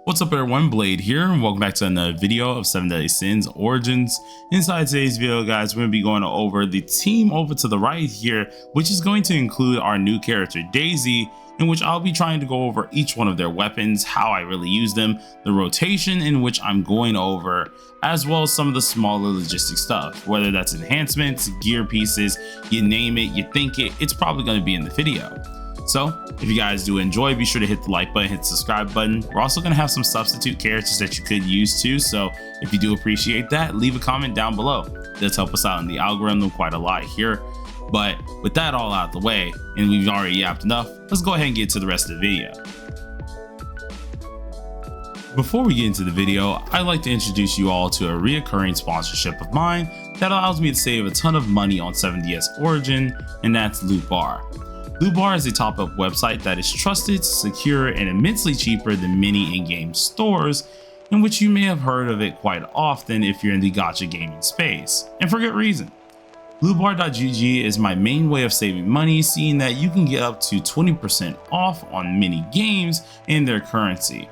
What's up everyone, Blade here, and welcome back to another video of 7 Deadly Sins Origins. Inside today's video, guys, we're going to be going over the team over to the right here, which is going to include our new character Daisy, in which I'll be trying to go over each one of their weapons, how I really use them, the rotation in which I'm going over, as well as some of the smaller logistic stuff, whether that's enhancements, gear pieces, you name it, you think it, it's probably going to be in the video. So if you guys do enjoy, be sure to hit the like button, hit the subscribe button. We're also going to have some substitute characters that you could use too, so if you do appreciate that, leave a comment down below. That's help us out in the algorithm quite a lot here. But with that all out the way, and we've already yapped enough, let's go ahead and get to the rest of the video. Before we get into the video, I'd like to introduce you all to a reoccurring sponsorship of mine that allows me to save a ton of money on 7DS Origin, and that's Loot Bar. Loot Bar is a top-up website that is trusted, secure, and immensely cheaper than many in-game stores, in which you may have heard of it quite often if you're in the gacha gaming space, and for good reason. Lootbar.gg is my main way of saving money, seeing that you can get up to 20% off on many games and their currency.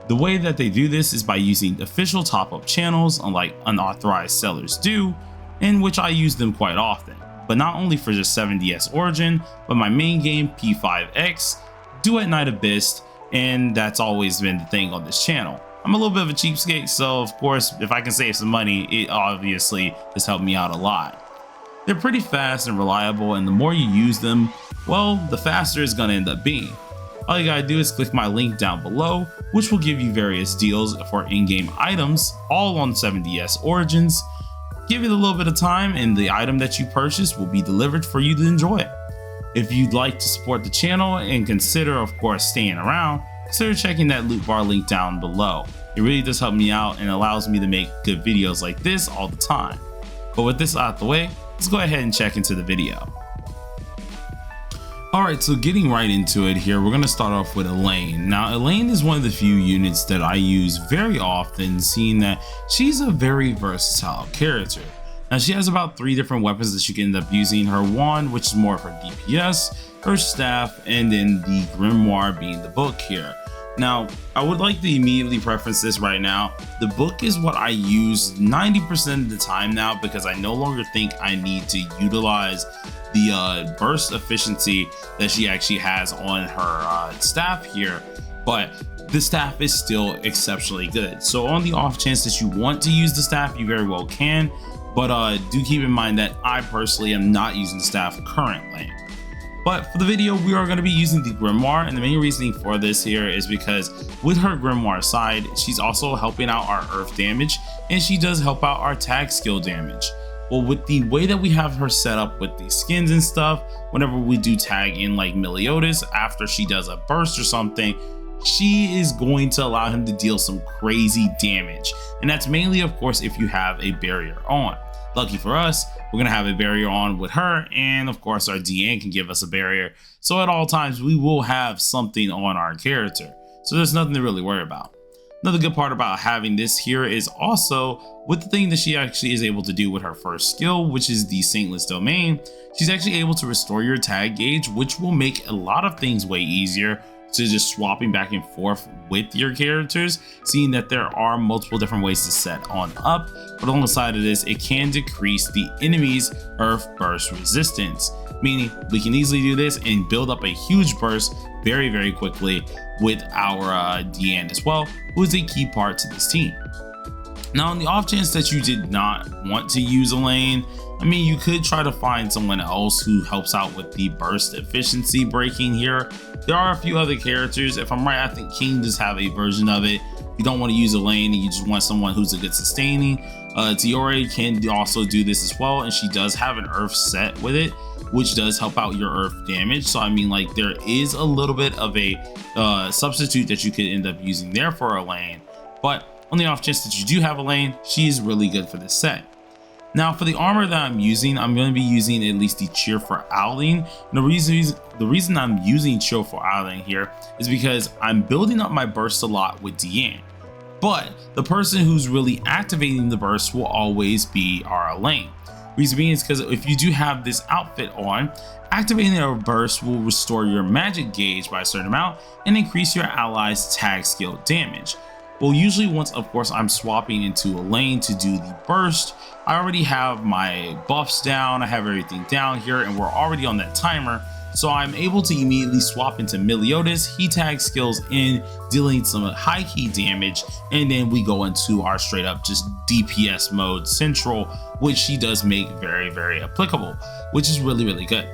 The way that they do this is by using official top-up channels, unlike unauthorized sellers do, in which I use them quite often. But not only for just 7DS Origin, but my main game P5X, Do at Night Abyss, and that's always been the thing on this channel. I'm a little bit of a cheapskate, so of course, if I can save some money, it obviously has helped me out a lot. They're pretty fast and reliable, and the more you use them, well, the faster it's gonna end up being. All you gotta do is click my link down below, which will give you various deals for in-game items, all on 7DS Origins. Give it a little bit of time and the item that you purchase will be delivered for you to enjoy. If you'd like to support the channel and consider, of course, staying around, consider checking that Loot Bar link down below. It really does help me out and allows me to make good videos like this all the time. But with this out the way, let's go ahead and check into the video. Alright, so getting right into it here, we're going to start off with Elaine. Now, Elaine is one of the few units that I use very often, seeing that she's a very versatile character. Now, she has about 3 different weapons that she can end up using. Her wand, which is more for DPS, her staff, and then the grimoire being the book here. Now, I would like to immediately preference this right now. The book is what I use 90% of the time now because I no longer think I need to utilize the burst efficiency that she actually has on her staff here, but the staff is still exceptionally good. So on the off chance that you want to use the staff, you very well can, but do keep in mind that I personally am not using the staff currently. But for the video, we are going to be using the grimoire, and the main reasoning for this here is because with her grimoire side, she's also helping out our earth damage, and she does help out our tag skill damage. Well, with the way that we have her set up with the skins and stuff, whenever we do tag in like Meliodas, after she does a burst or something, she is going to allow him to deal some crazy damage. And that's mainly, of course, if you have a barrier on. Lucky for us, we're going to have a barrier on with her, and of course our DN can give us a barrier. So at all times, we will have something on our character. So there's nothing to really worry about. Another good part about having this here is also with the thing that she actually is able to do with her first skill, which is the Saintless Domain. She's actually able to restore your tag gauge, which will make a lot of things way easier to just swapping back and forth with your characters, seeing that there are multiple different ways to set on up. But alongside of this, it can decrease the enemy's earth burst resistance, meaning we can easily do this and build up a huge burst very quickly with our DN as well, who is a key part to this team. Now, on the off chance that you did not want to use Elaine, I mean, you could try to find someone else who helps out with the burst efficiency breaking here. There are a few other characters. If I'm right, I think King does have a version of it. If you don't want to use Elaine and you just want someone who's a good sustaining, Tiore can also do this as well, and she does have an earth set with it, which does help out your earth damage. So I mean, like, there is a little bit of a substitute that you could end up using there for Elaine. But on the off chance that you do have Elaine, she is really good for this set. Now, for the armor that I'm using, I'm going to be using at least the Cheer for Owling. And the reason I'm using Cheer for Owling here is because I'm building up my burst a lot with Deanne. But the person who's really activating the burst will always be our Elaine. Reason being is because if you do have this outfit on, activating a burst will restore your magic gauge by a certain amount and increase your allies' tag skill damage. Well, usually once, of course, I'm swapping into a lane to do the burst, I already have my buffs down, I have everything down here, and we're already on that timer. So I'm able to immediately swap into Meliodas, he tags skills in, dealing some high key damage, and then we go into our straight up just DPS mode central, which she does make very, very applicable, which is really, really good.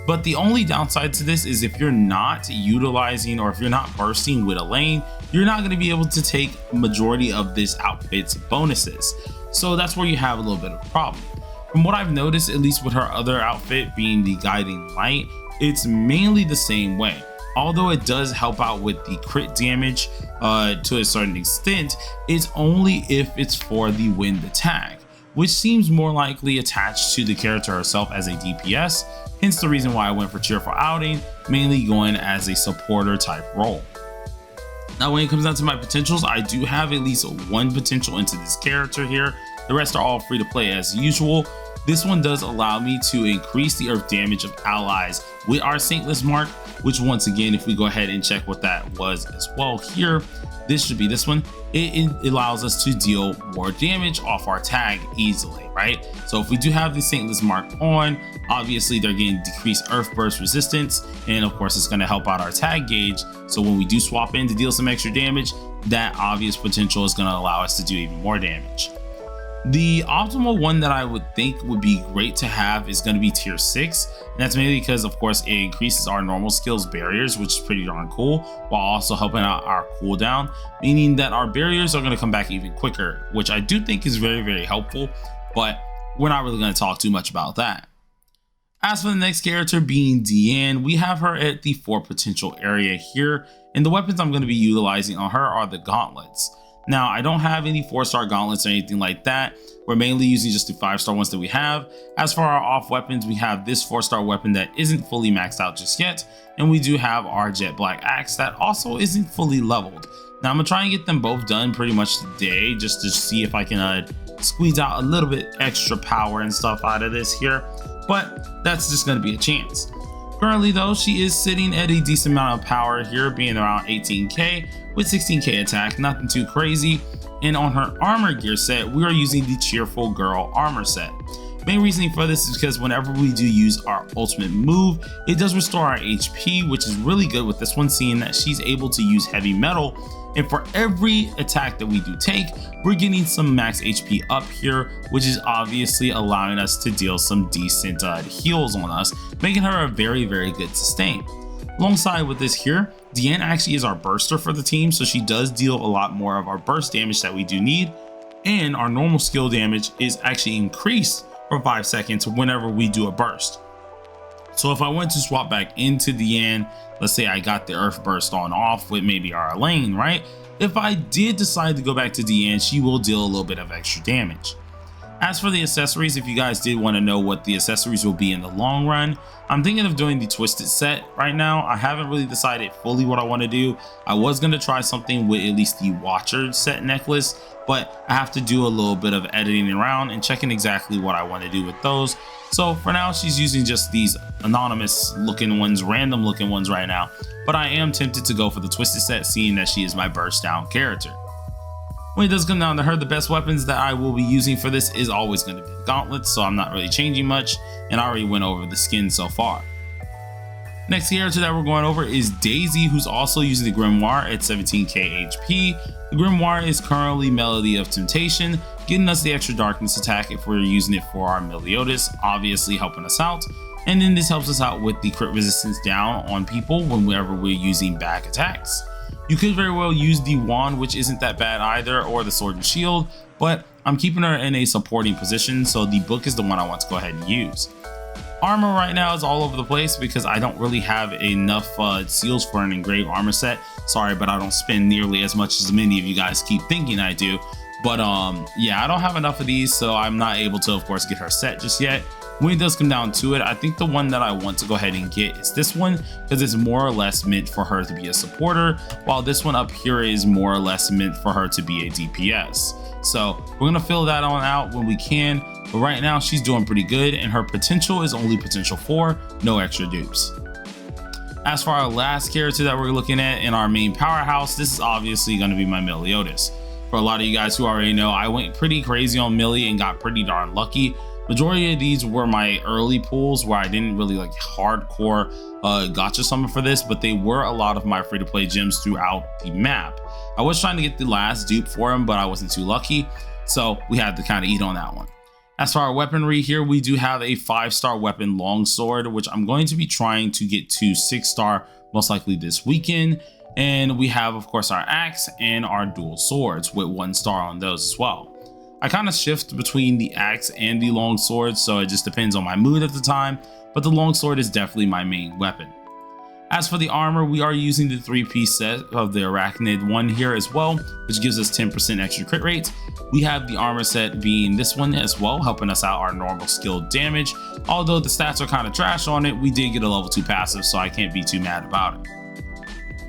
But the only downside to this is if you're not utilizing or if you're not bursting with a lane, you're not going to be able to take majority of this outfit's bonuses. So that's where you have a little bit of a problem. From what I've noticed, at least with her other outfit being the Guiding Light, it's mainly the same way. Although it does help out with the crit damage to a certain extent, it's only if it's for the wind attack, which seems more likely attached to the character herself as a DPS, hence the reason why I went for Cheerful Outing, mainly going as a supporter type role. Now when it comes down to my potentials, I do have at least one potential into this character here. The rest are all free to play as usual. This one does allow me to increase the earth damage of allies with our Saintless mark, which once again, if we go ahead and check what that was as well here, this should be this one. It allows us to deal more damage off our tag easily, right? So if we do have the Saintless mark on, obviously they're getting decreased earth burst resistance, and of course it's going to help out our tag gauge. So when we do swap in to deal some extra damage, that obvious potential is going to allow us to do even more damage. The optimal one that I would think would be great to have is going to be tier 6, and that's mainly because of course it increases our normal skills barriers, which is pretty darn cool, while also helping out our cooldown, meaning that our barriers are going to come back even quicker, which I do think is very, very helpful, but we're not really going to talk too much about that. As for the next character being Deanne, we have her at the 4 potential area here, and the weapons I'm going to be utilizing on her are the gauntlets. Now, I don't have any 4-star gauntlets or anything like that. We're mainly using just the 5-star ones that we have. As for our off weapons, we have this 4-star weapon that isn't fully maxed out just yet. And we do have our jet black axe that also isn't fully leveled. Now, I'm gonna try and get them both done pretty much today just to see if I can squeeze out a little bit extra power and stuff out of this here. But that's just gonna be a chance. Currently though, she is sitting at a decent amount of power here, being around 18k with 16k attack, nothing too crazy. And on her armor gear set, we are using the Cheerful Girl armor set. Main reasoning for this is because whenever we do use our ultimate move, it does restore our HP, which is really good with this one, seeing that she's able to use heavy metal. And for every attack that we do take, we're getting some max HP up here, which is obviously allowing us to deal some decent heals on us, making her a very, very good sustain. Alongside with this here, Deanne actually is our burster for the team, so she does deal a lot more of our burst damage that we do need, and our normal skill damage is actually increased for 5 seconds whenever we do a burst. So if I went to swap back into Deanne, let's say I got the earth burst on off with maybe our lane, right? If I did decide to go back to Deanne, she will deal a little bit of extra damage. As for the accessories, if you guys did want to know what the accessories will be in the long run, I'm thinking of doing the twisted set right now. I haven't really decided fully what I want to do. I was going to try something with at least the Watcher set necklace, but I have to do a little bit of editing around and checking exactly what I want to do with those. So for now, she's using just these anonymous looking ones, random looking ones right now, but I am tempted to go for the twisted set, seeing that she is my burst down character. When it does come down to her, the best weapons that I will be using for this is always going to be gauntlets, so I'm not really changing much, and I already went over the skin so far. Next character that we're going over is Daisy, who's also using the Grimoire at 17k HP. The Grimoire is currently Melody of Temptation, getting us the extra darkness attack if we're using it for our Meliodas, obviously helping us out. And then this helps us out with the crit resistance down on people whenever we're using back attacks. You could very well use the wand, which isn't that bad either, or the sword and shield, but I'm keeping her in a supporting position, so the book is the one I want to go ahead and use. Armor right now is all over the place because I don't really have enough seals for an engraved armor set. Sorry, but I don't spend nearly as much as many of you guys keep thinking I do. But yeah, I don't have enough of these, so I'm not able to, of course, get her set just yet. When it does come down to it, I think the one that I want to go ahead and get is this one, because it's more or less meant for her to be a supporter, while this one up here is more or less meant for her to be a DPS. So we're gonna fill that on out when we can, but right now she's doing pretty good, and her potential is only potential 4, no extra dupes. As for our last character that we're looking at in our main powerhouse, this is obviously going to be my Meliodas. For a lot of you guys who already know, I went pretty crazy on Millie and got pretty darn lucky. Majority of these were my early pulls where I didn't really like hardcore gotcha summon for this, but they were a lot of my free-to-play gems throughout the map. I was trying to get the last dupe for him, but I wasn't too lucky, so we had to kind of eat on that one. As for our weaponry here, we do have a 5-star weapon longsword, which I'm going to be trying to get to 6-star most likely this weekend. And we have, of course, our axe and our dual swords with 1 star on those as well. I kind of shift between the axe and the long sword, so it just depends on my mood at the time, but the long sword is definitely my main weapon. As for the armor, we are using the 3-piece set of the Arachnid one here as well, which gives us 10% extra crit rate. We have the armor set being this one as well, helping us out our normal skill damage. Although the stats are kind of trash on it, we did get a level 2 passive, so I can't be too mad about it.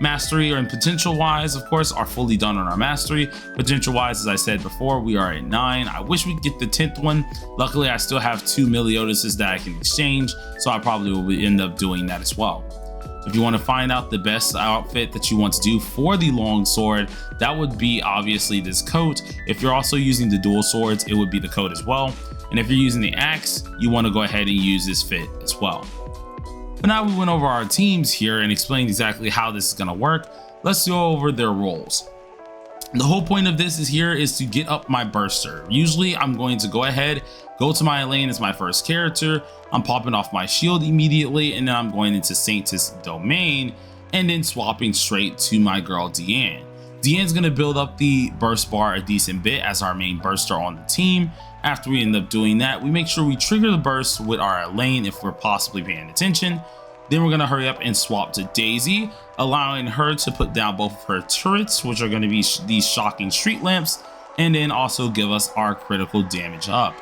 Mastery and potential wise, of course, are fully done on our mastery. Potential wise, as I said before, we are at 9. I wish we could get the 10th one. Luckily, I still have 2 Meliodases that I can exchange, so I probably will end up doing that as well. If you want to find out the best outfit that you want to do for the long sword, that would be obviously this coat. If you're also using the dual swords, it would be the coat as well. And if you're using the axe, you want to go ahead and use this fit as well. But now we went over our teams here and explained exactly how this is going to work. Let's go over their roles. The whole point of this is to get up my burster. Usually I'm going to go ahead, go to my lane as my first character. I'm popping off my shield immediately, and then I'm going into Saintess domain and then swapping straight to my girl Deanne. Deanne's going to build up the burst bar a decent bit as our main burster on the team. After we end up doing that, we make sure we trigger the burst with our lane if we're possibly paying attention. Then we're going to hurry up and swap to Daisy, allowing her to put down both of her turrets, which are going to be these shocking street lamps, and then also give us our critical damage up.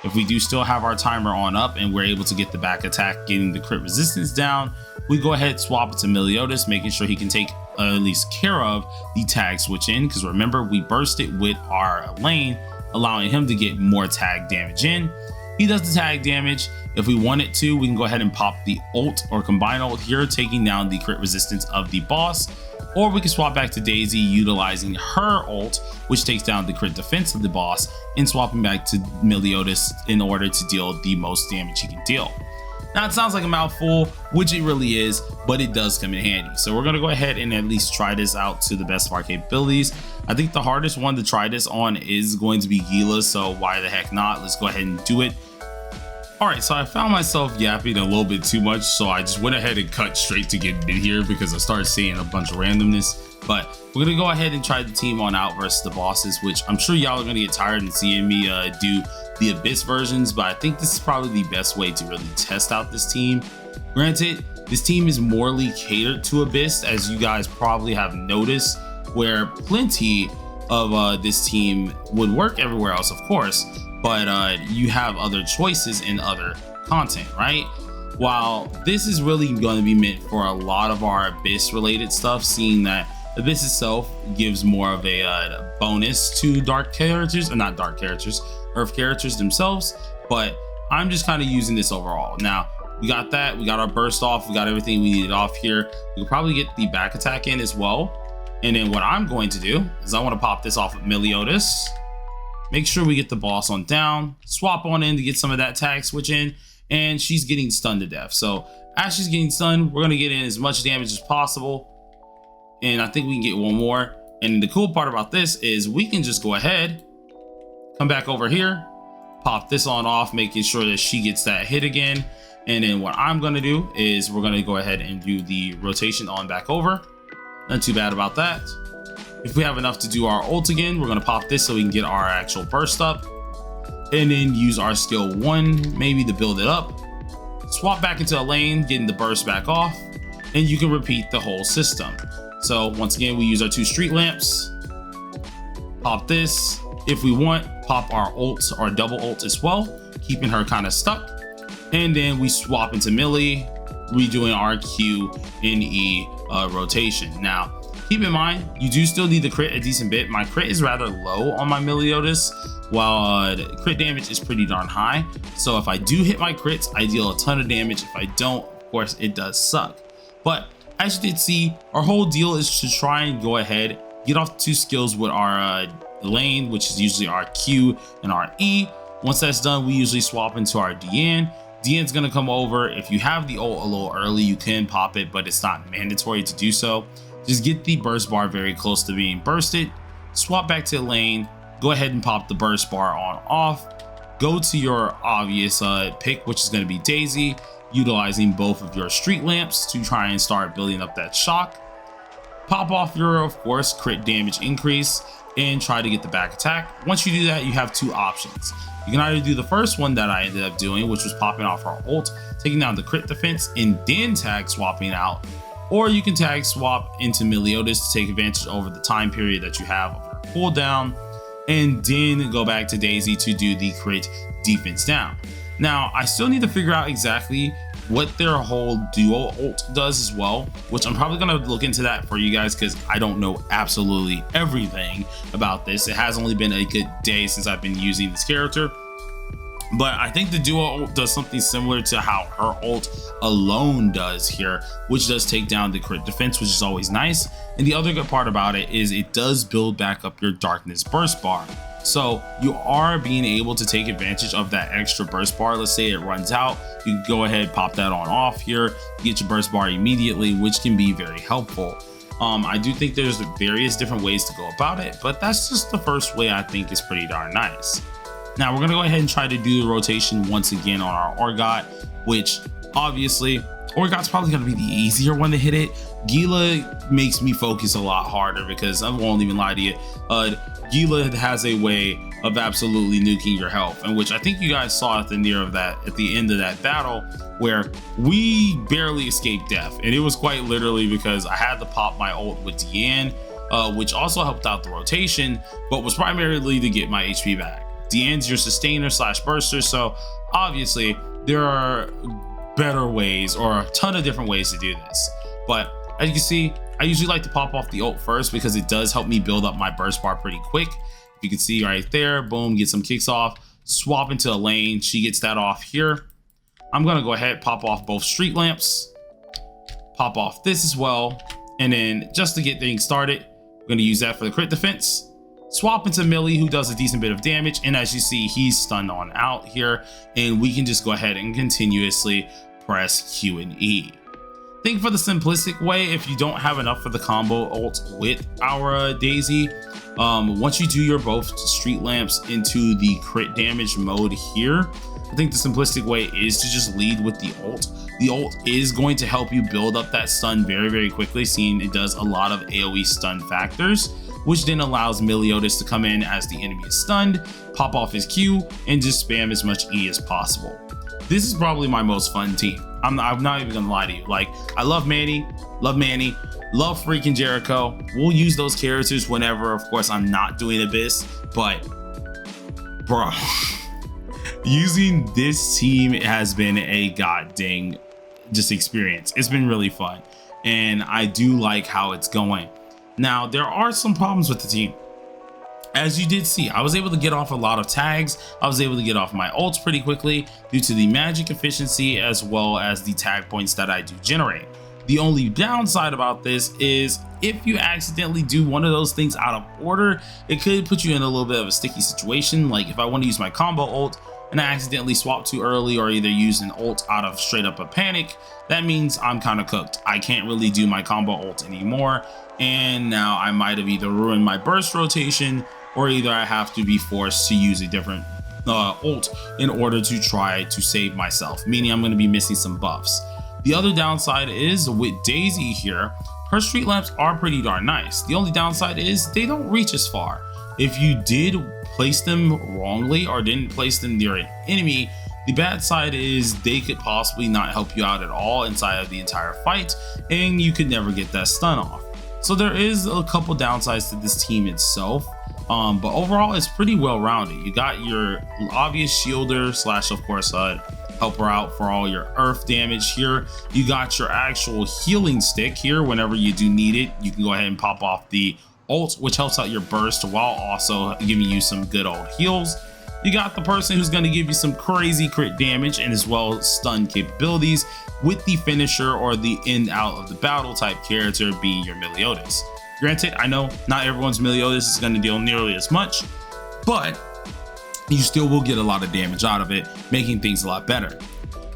If we do still have our timer on up and we're able to get the back attack, getting the crit resistance down, we go ahead and swap it to Meliodas, making sure he can take at least care of the tag switch in, because remember, we burst it with our lane, allowing him to get more tag damage in. He does the tag damage. If we wanted to, we can go ahead and pop the ult or combine ult here, taking down the crit resistance of the boss. Or we can swap back to Daisy, utilizing her ult, which takes down the crit defense of the boss, and swapping back to Meliodas in order to deal the most damage he can deal. Now, it sounds like a mouthful, which it really is, but it does come in handy. So we're going to go ahead and at least try this out to the best of our capabilities. I think the hardest one to try this on is going to be Guila, so why the heck not? Let's go ahead and do it. Alright, so I found myself yapping a little bit too much, so I just went ahead and cut straight to getting in here because I started seeing a bunch of randomness. But we're going to go ahead and try the team on out versus the bosses, which I'm sure y'all are going to get tired of seeing me do the Abyss versions, but I think this is probably the best way to really test out this team. Granted, this team is morely catered to Abyss, as you guys probably have noticed, where plenty of this team would work everywhere else, of course, but you have other choices in other content, right? While this is really going to be meant for a lot of our Abyss related stuff, seeing that Abyss itself gives more of a bonus to dark characters, or not dark characters, Earth characters themselves, but I'm just kind of using this overall. Now, we got that, we got our burst off, we got everything we needed off here. We could probably get the back attack in as well. And then what I'm going to do is I want to pop this off with Meliodas. Make sure we get the boss on down, swap on in to get some of that tag switch in, and she's getting stunned to death. So as she's getting stunned, we're going to get in as much damage as possible. And I think we can get one more. And the cool part about this is we can just go ahead, come back over here, pop this on off, making sure that she gets that hit again. And then what I'm going to do is we're going to go ahead and do the rotation on back over. Not too bad about that. If we have enough to do our ult again, we're going to pop this so we can get our actual burst up, and then use our skill 1 maybe to build it up, swap back into a lane, getting the burst back off, and you can repeat the whole system. So once again, we use our 2 street lamps, pop this. If we want, pop our ult or double ult as well, keeping her kind of stuck, and then we swap into Millie, redoing our Q and E rotation. Now, keep in mind, you do still need the crit a decent bit. My crit is rather low on my Meliodas, while crit damage is pretty darn high. So if I do hit my crits, I deal a ton of damage. If I don't, of course, it does suck. But as you did see, our whole deal is to try and go ahead, get off 2 skills with our lane, which is usually our Q and our E. Once that's done, we usually swap into our Diane. Diane's gonna come over. If you have the ult a little early, you can pop it, but it's not mandatory to do so. Just get the burst bar very close to being bursted, swap back to the lane, go ahead and pop the burst bar on off, go to your obvious pick, which is going to be Daisy, utilizing both of your street lamps to try and start building up that shock. Pop off your, of course, crit damage increase and try to get the back attack. Once you do that, you have 2 options. You can either do the first one that I ended up doing, which was popping off our ult, taking down the crit defense, and then tag swapping out, or you can tag swap into Meliodas to take advantage over the time period that you have of your cooldown, and then go back to Daisy to do the crit defense down. Now, I still need to figure out exactly what their whole duo ult does as well, which I'm probably going to look into that for you guys because I don't know absolutely everything about this. It has only been a good day since I've been using this character, but I think the duo ult does something similar to how her ult alone does here, which does take down the crit defense, which is always nice. And the other good part about it is it does build back up your darkness burst bar. So you are being able to take advantage of that extra burst bar. Let's say it runs out, you can go ahead, pop that on off here, get your burst bar immediately, which can be very helpful. I do think there's various different ways to go about it, but that's just the first way I think is pretty darn nice. Now we're gonna go ahead and try to do the rotation once again on our Orgot, which obviously Orgot's probably gonna be the easier one to hit it. Guila makes me focus a lot harder because I won't even lie to you. Guila has a way of absolutely nuking your health, and which I think you guys saw at the end of that battle, where we barely escaped death, and it was quite literally because I had to pop my ult with Diane, which also helped out the rotation, but was primarily to get my HP back. Diane's your sustainer slash burster, so obviously there are better ways or a ton of different ways to do this, but as you can see, I usually like to pop off the ult first because it does help me build up my burst bar pretty quick. If you can see right there, boom, get some kicks off, swap into a lane, she gets that off here. I'm gonna go ahead, pop off both street lamps, pop off this as well, and then just to get things started, I'm gonna use that for the crit defense. Swap into Millie, who does a decent bit of damage, and as you see, he's stunned on out here, and we can just go ahead and continuously press Q and E. I think for the simplistic way, if you don't have enough for the combo ult with our Daisy, once you do your both street lamps into the crit damage mode here, I think the simplistic way is to just lead with the ult. The ult is going to help you build up that stun very, very quickly, seeing it does a lot of AoE stun factors, which then allows Meliodas to come in as the enemy is stunned, pop off his Q, and just spam as much E as possible. This is probably my most fun team. I'm not even gonna lie to you. Like, I love Manny, love freaking Jericho. We'll use those characters whenever, of course, I'm not doing Abyss, but bro, using this team has been a goddamn just experience. It's been really fun, and I do like how it's going. Now, there are some problems with the team. As you did see, I was able to get off a lot of tags. I was able to get off my ults pretty quickly due to the magic efficiency as well as the tag points that I do generate. The only downside about this is if you accidentally do one of those things out of order, it could put you in a little bit of a sticky situation. Like if I want to use my combo ult and I accidentally swap too early or either use an ult out of straight up a panic, that means I'm kind of cooked. I can't really do my combo ult anymore, and now I might have either ruined my burst rotation or either I have to be forced to use a different ult in order to try to save myself, meaning I'm going to be missing some buffs. The other downside is with Daisy here, her street lamps are pretty darn nice. The only downside is they don't reach as far. If you did place them wrongly or didn't place them near an enemy, the bad side is they could possibly not help you out at all inside of the entire fight, and you could never get that stun off. So there is a couple downsides to this team itself. But overall, it's pretty well rounded. You got your obvious shielder slash, of course, helper out for all your earth damage here. You got your actual healing stick here. Whenever you do need it, you can go ahead and pop off the ult, which helps out your burst while also giving you some good old heals. You got the person who's going to give you some crazy crit damage and as well stun capabilities with the finisher or the end out of the battle type character being your Meliodas. Granted, I know not everyone's Meliodas is going to deal nearly as much, but you still will get a lot of damage out of it, making things a lot better.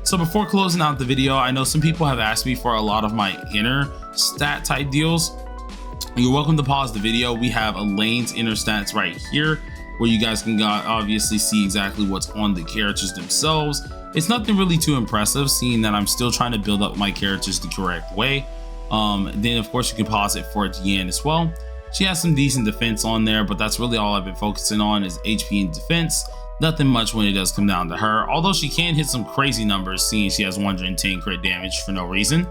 So before closing out the video, I know some people have asked me for a lot of my inner stat type deals. You're welcome to pause the video. We have Elaine's inner stats right here, where you guys can obviously see exactly what's on the characters themselves. It's nothing really too impressive, seeing that I'm still trying to build up my characters the correct way. Then of course you can pause it for Deanne as well. She has some decent defense on there, but that's really all I've been focusing on is HP and defense. Nothing much when it does come down to her, although she can hit some crazy numbers, seeing she has 110 crit damage for no reason.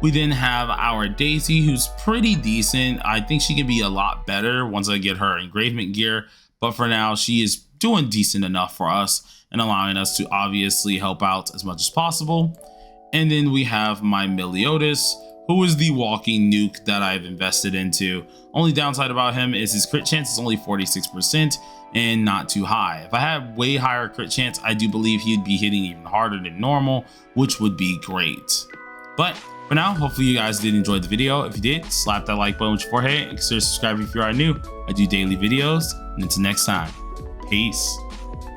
We then have our Daisy, who's pretty decent. I think she can be a lot better once I get her engravement gear, but for now she is doing decent enough for us and allowing us to obviously help out as much as possible. And then we have my Meliodas, who is the walking nuke that I've invested into. Only downside about him is his crit chance is only 46% and not too high. If I had way higher crit chance, I do believe he'd be hitting even harder than normal, which would be great. But for now, hopefully you guys did enjoy the video. If you did, slap that like button with your forehead and consider subscribing if you are new. I do daily videos, and until next time, peace.